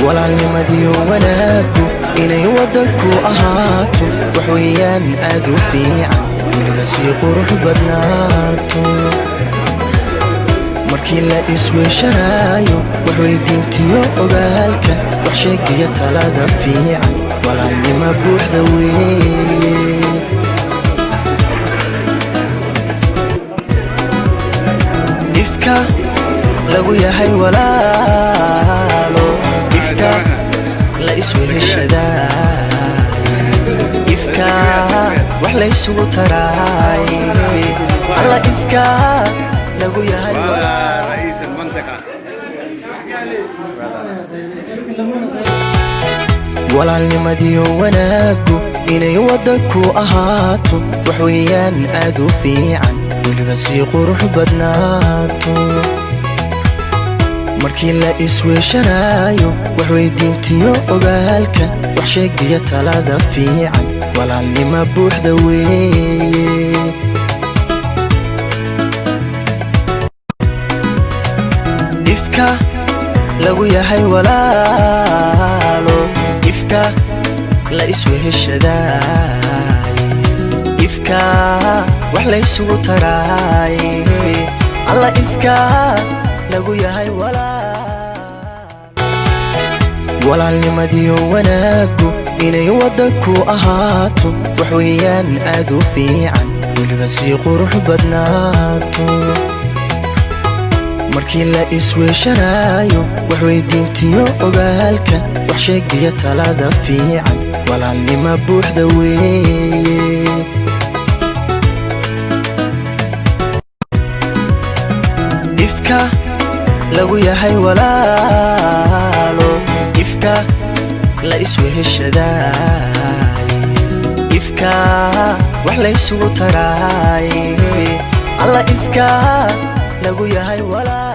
walaalnimadii wanaaggu inay waddanku ahaato wax weeyaan aad u fiican weliba sii qurux badnaato markii la isweeshanaayo wax weydiintiyo ogaalka wax sheegiyo talada fiican walaalnima buuxda weeye ifka lagu yahay walaalo ifka la isweheshadaayo ifka wax la isugu taraayo alla ifka lagu yahay رئيس المنطقة walaalnimadii wanaaggu inay waddanku ahaato wax weeyaan aad u fiican weliba sii qurux badnaato markii la isweeshanaayo wax weydiintiyo ogaalka wax sheegiyo talada fiican walaalnima buuxda weeye ifka lagu yahay walaalo ifka la isweheshadaayo ifka wax la isugu taraayo alla ifka lagu yahay walaalnimadii wanaaggu inay waddanku ahaato wax weeyaan aad u fiican weliba sii qurux badnaato markii la isweeshanaayo wax weydiintiyo ogaalka wax sheegiyo talada fiican walaalnima buuxda weeye ifka lagu yahay walaalo ifka la isweheshadaayo ifka wax la isugu taraayo alla ifka lagu yahay walaalo